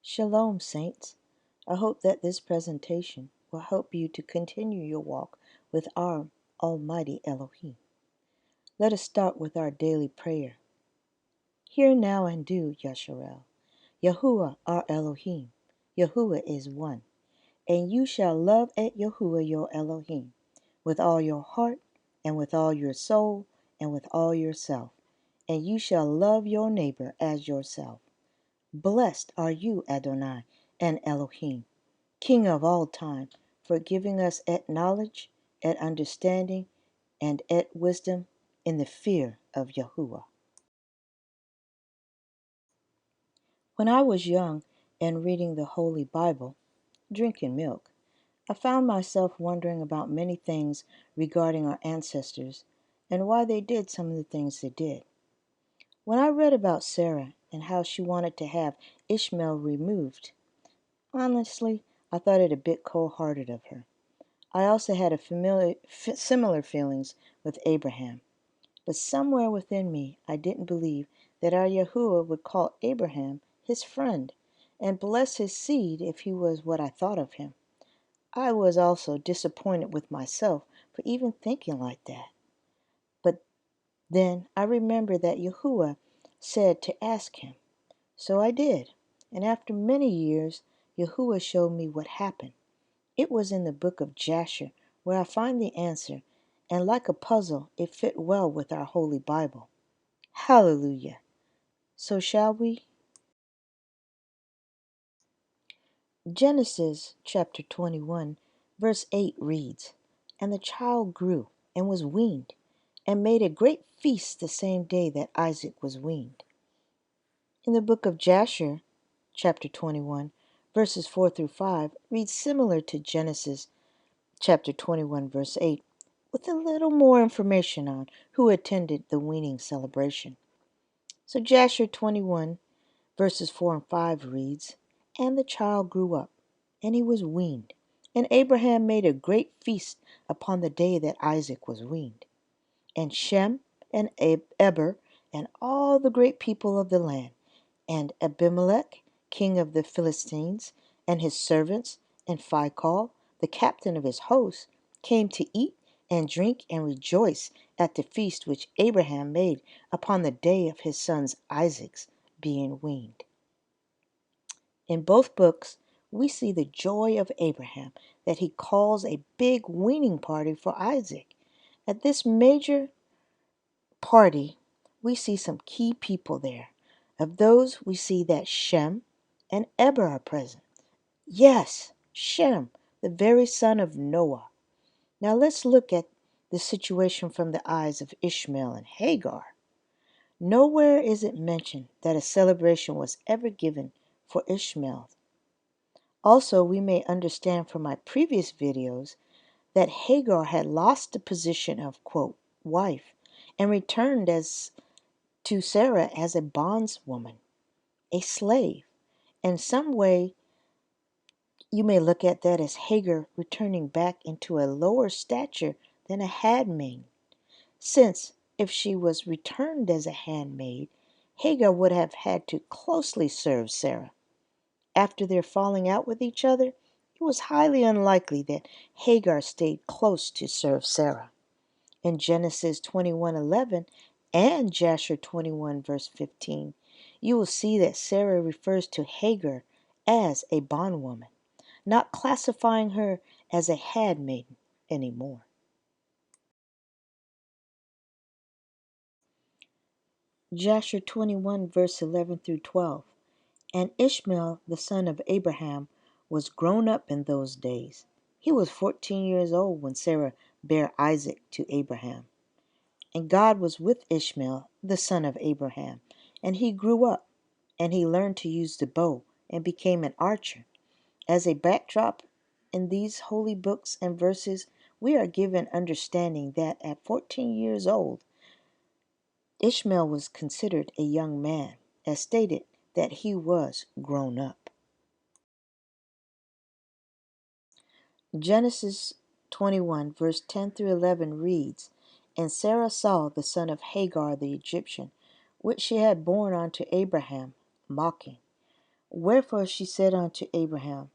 Shalom, saints. I hope that this presentation will help you to continue your walk with our Almighty Elohim. Let us start with our daily prayer. Hear now and do, Yasharel. Yahuwah our Elohim. Yahuwah is one. And you shall love at Yahuwah your Elohim with all your heart and with all your soul and with all yourself. And you shall love your neighbor as yourself. Blessed are you, Adonai and Elohim, King of all time, for giving us at knowledge, at understanding, and at wisdom in the fear of Yahuwah. When I was young and reading the Holy Bible, drinking milk, I found myself wondering about many things regarding our ancestors and why they did some of the things they did. When I read about Sarah and how she wanted to have Ishmael removed, honestly, I thought it a bit cold-hearted of her. I also had similar feelings with Abraham. But somewhere within me, I didn't believe that our Yahuwah would call Abraham his friend and bless his seed if he was what I thought of him. I was also disappointed with myself for even thinking like that. But then I remembered that Yahuwah said to ask him. So I did. And after many years, Yahuwah showed me what happened. It was in the book of Jasher where I find the answer, and like a puzzle, it fit well with our Holy Bible. Hallelujah. So shall we? Genesis chapter 21, verse 8 reads, And the child grew and was weaned, and made a great feast the same day that Isaac was weaned. In the book of Jasher, chapter 21, verses 4 through 5, reads similar to Genesis chapter 21, verse 8, with a little more information on who attended the weaning celebration. So Jasher 21, verses 4 and 5 reads, And the child grew up, and he was weaned. And Abraham made a great feast upon the day that Isaac was weaned. And Shem and Eber and all the great people of the land, and Abimelech, king of the Philistines, and his servants, and Phicol, the captain of his host, came to eat and drink and rejoice at the feast which Abraham made upon the day of his son Isaac's being weaned. In both books, we see the joy of Abraham that he calls a big weaning party for Isaac. At this major party, we see some key people there. Of those, we see that Shem and Eber are present. Yes, Shem, the very son of Noah. Now let's look at the situation from the eyes of Ishmael and Hagar. Nowhere is it mentioned that a celebration was ever given for Ishmael. Also, we may understand from my previous videos that Hagar had lost the position of, quote, wife and returned to Sarah as a bondswoman, a slave. In some way, you may look at that as Hagar returning back into a lower stature than a handmaid, since if she was returned as a handmaid, Hagar would have had to closely serve Sarah. After their falling out with each other, it was highly unlikely that Hagar stayed close to serve Sarah. In Genesis 21:11 and Jasher 21 verse 15, you will see that Sarah refers to Hagar as a bondwoman, not classifying her as a handmaiden anymore. Jasher 21 verse 11 through 12. And Ishmael, the son of Abraham, was grown up in those days. He was 14 years old when Sarah bare Isaac to Abraham. And God was with Ishmael, the son of Abraham, and he grew up, and he learned to use the bow and became an archer. As a backdrop in these holy books and verses, we are given understanding that at 14 years old, Ishmael was considered a young man, as stated that he was grown up. Genesis 21, verse 10 through 11 reads, And Sarah saw the son of Hagar the Egyptian, which she had borne unto Abraham, mocking. Wherefore she said unto Abraham,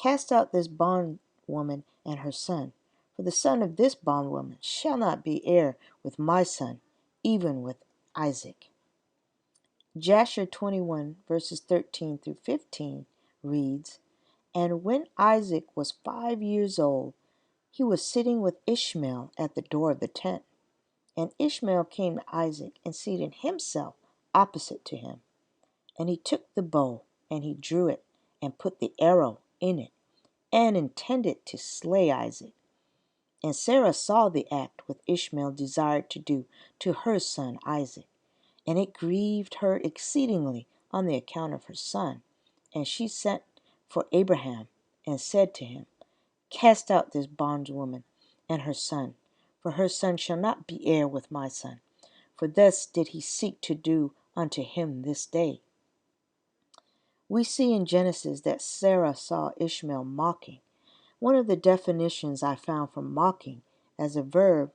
Cast out this bondwoman and her son, for the son of this bondwoman shall not be heir with my son, even with Isaac. Jasher 21 verses 13 through 15 reads, And when Isaac was 5 years old, he was sitting with Ishmael at the door of the tent. And Ishmael came to Isaac and seated himself opposite to him. And he took the bow, and he drew it, and put the arrow in it, and intended to slay Isaac. And Sarah saw the act which Ishmael desired to do to her son Isaac, and it grieved her exceedingly on the account of her son. And she sent for Abraham, and said to him, Cast out this bondwoman and her son, for her son shall not be heir with my son. For thus did he seek to do unto him this day. We see in Genesis that Sarah saw Ishmael mocking. One of the definitions I found for mocking as a verb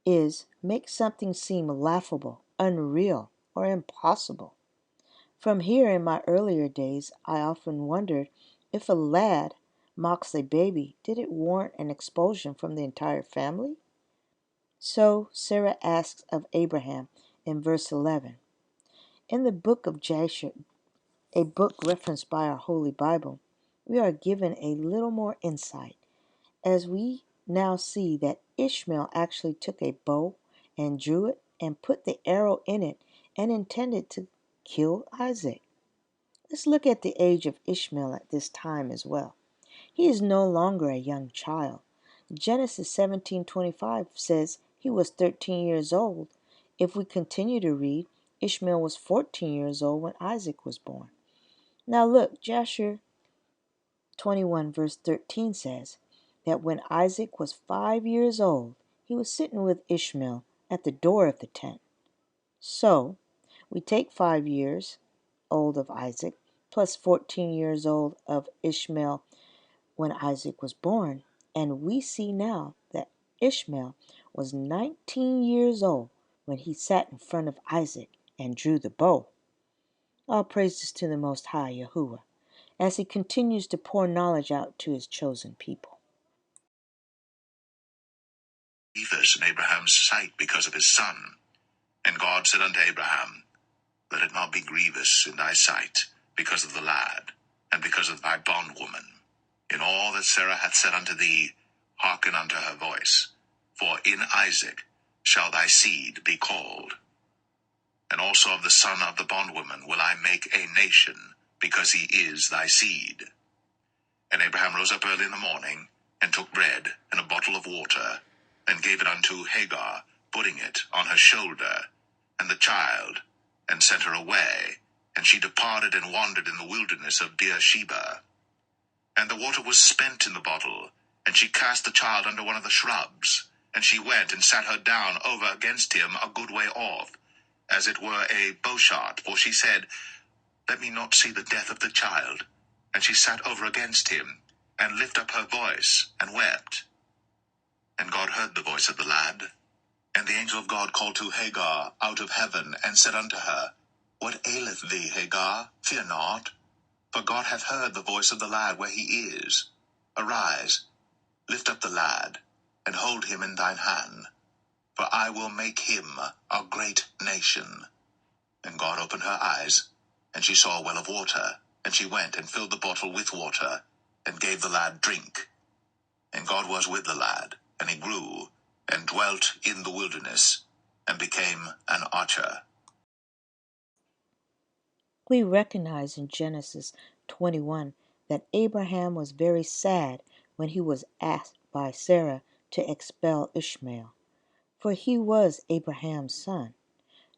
is make something seem laughable, unreal, or impossible. From here in my earlier days, I often wondered if a lad mocks a baby, did it warrant an expulsion from the entire family? So Sarah asks of Abraham in verse 11. In the book of Jasher, a book referenced by our Holy Bible, we are given a little more insight as we now see that Ishmael actually took a bow and drew it and put the arrow in it and intended to kill Isaac. Let's look at the age of Ishmael at this time as well. He is no longer a young child. Genesis 17:25 says he was 13 years old. If we continue to read, Ishmael was 14 years old when Isaac was born. Now look, Jasher 21 verse 13 says that when Isaac was 5 years old, he was sitting with Ishmael at the door of the tent. So, we take 5 years old of Isaac plus 14 years old of Ishmael when Isaac was born, and we see now that Ishmael was 19 years old when he sat in front of Isaac and drew the bow. All praises to the Most High Yahuwah, as he continues to pour knowledge out to his chosen people. Grievous in Abraham's sight because of his son. And God said unto Abraham, Let it not be grievous in thy sight because of the lad, and because of thy bondwoman. In all that Sarah hath said unto thee, hearken unto her voice. For in Isaac shall thy seed be called. And also of the son of the bondwoman will I make a nation, because he is thy seed. And Abraham rose up early in the morning, and took bread and a bottle of water, and gave it unto Hagar, putting it on her shoulder, and the child, and sent her away. And she departed and wandered in the wilderness of Beersheba. And the water was spent in the bottle, and she cast the child under one of the shrubs. And she went and sat her down over against him a good way off, as it were a bowshot, for she said, Let me not see the death of the child. And she sat over against him, and lifted up her voice, and wept. And God heard the voice of the lad. And the angel of God called to Hagar out of heaven, and said unto her, What aileth thee, Hagar? Fear not, for God hath heard the voice of the lad where he is. Arise, lift up the lad, and hold him in thine hand, for I will make him a great nation. And God opened her eyes, and she saw a well of water, and she went and filled the bottle with water, and gave the lad drink. And God was with the lad, and he grew, and dwelt in the wilderness, and became an archer. We recognize in Genesis 21 that Abraham was very sad when he was asked by Sarah to expel Ishmael, for he was Abraham's son.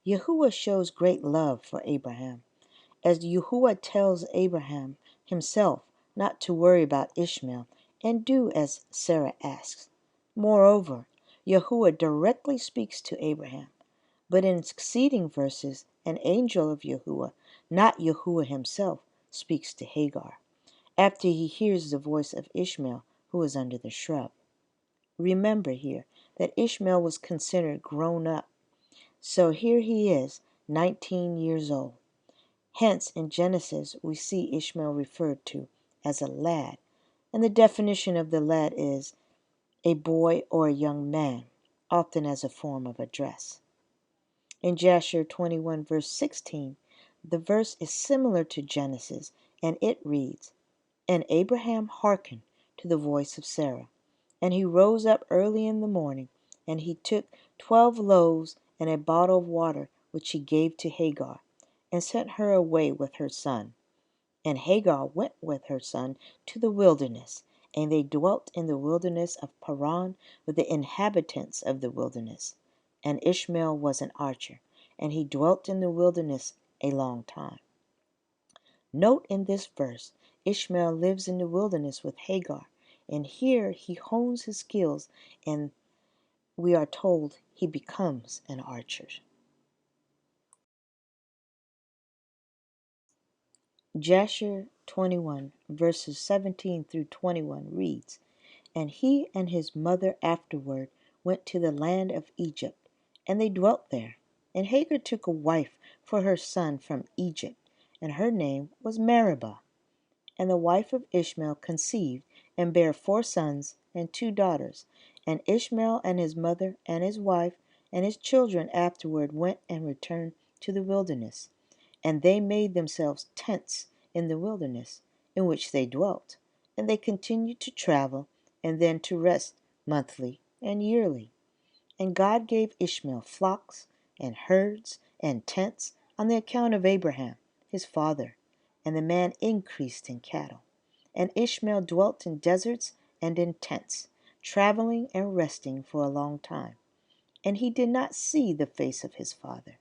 Yahuwah shows great love for Abraham, as Yahuwah tells Abraham himself not to worry about Ishmael and do as Sarah asks. Moreover, Yahuwah directly speaks to Abraham, but in succeeding verses, an angel of Yahuwah, not Yahuwah himself, speaks to Hagar, after he hears the voice of Ishmael, who is under the shrub. Remember here that Ishmael was considered grown up, so here he is, 19 years old. Hence, in Genesis, we see Ishmael referred to as a lad, and the definition of the lad is a boy or a young man, often as a form of address. In Jasher 21, verse 16, the verse is similar to Genesis, and it reads, "And Abraham hearkened to the voice of Sarah, and he rose up early in the morning, and he took 12 loaves and a bottle of water, which he gave to Hagar, and sent her away with her son. And Hagar went with her son to the wilderness, and they dwelt in the wilderness of Paran with the inhabitants of the wilderness. And Ishmael was an archer, and he dwelt in the wilderness a long time." Note in this verse, Ishmael lives in the wilderness with Hagar, and here he hones his skills, and we are told he becomes an archer. Jasher 21, verses 17 through 21 reads, "And he and his mother afterward went to the land of Egypt, and they dwelt there. And Hagar took a wife for her son from Egypt, and her name was Meribah. And the wife of Ishmael conceived, and bare 4 sons and 2 daughters. And Ishmael and his mother and his wife and his children afterward went and returned to the wilderness. And they made themselves tents in the wilderness, in which they dwelt. And they continued to travel, and then to rest monthly and yearly. And God gave Ishmael flocks and herds and tents on the account of Abraham, his father. And the man increased in cattle. And Ishmael dwelt in deserts and in tents, traveling and resting for a long time. And he did not see the face of his father."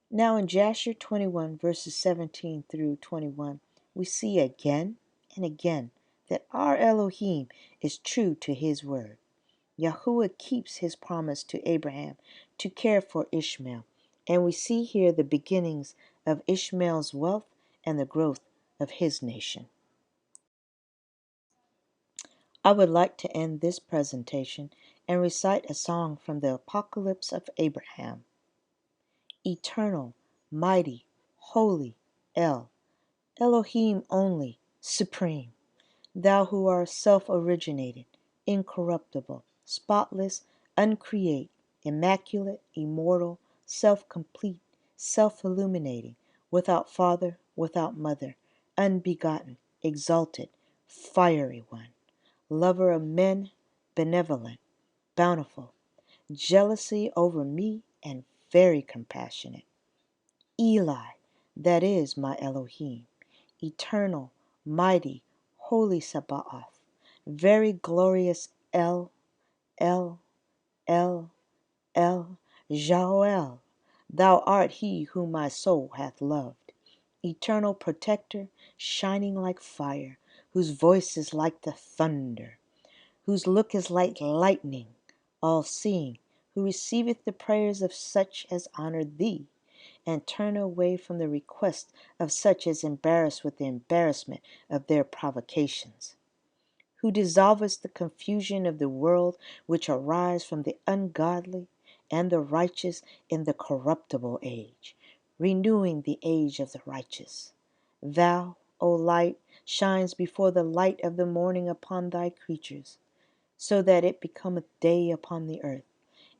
Now in Jasher 21, verses 17 through 21, we see again and again that our Elohim is true to his word. Yahuwah keeps his promise to Abraham to care for Ishmael, and we see here the beginnings of Ishmael's wealth and the growth of his nation. I would like to end this presentation and recite a song from the Apocalypse of Abraham. Eternal, mighty, holy, Elohim only, supreme, thou who art self-originated, incorruptible, spotless, uncreate, immaculate, immortal, self-complete, self-illuminating, without father, without mother, unbegotten, exalted, fiery one, lover of men, benevolent, bountiful, jealousy over me, and very compassionate. Eli, that is my Elohim, eternal, mighty, holy Sabaoth, very glorious El, El, El, Jael, thou art he whom my soul hath loved. Eternal protector, shining like fire, whose voice is like the thunder, whose look is like lightning, all-seeing, who receiveth the prayers of such as honor thee, and turn away from the request of such as embarrass with the embarrassment of their provocations, who dissolvest the confusion of the world which arise from the ungodly and the righteous in the corruptible age, renewing the age of the righteous. Thou, O light, shines before the light of the morning upon thy creatures, so that it becometh day upon the earth.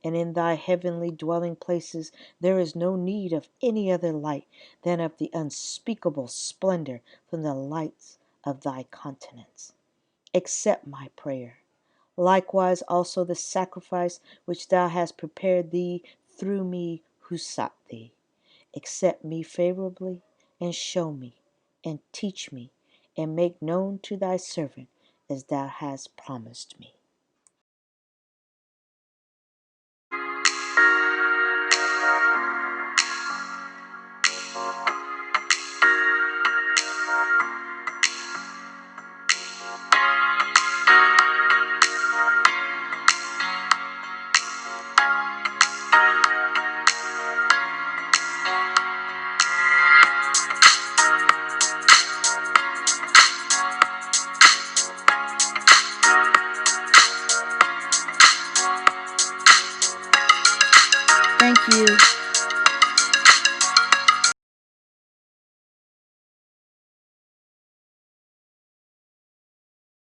And in thy heavenly dwelling places there is no need of any other light than of the unspeakable splendor from the lights of thy countenance. Accept my prayer. Likewise also the sacrifice which thou hast prepared thee through me who sought thee. Accept me favorably, and show me, and teach me, and make known to thy servant as thou hast promised me. Thank you.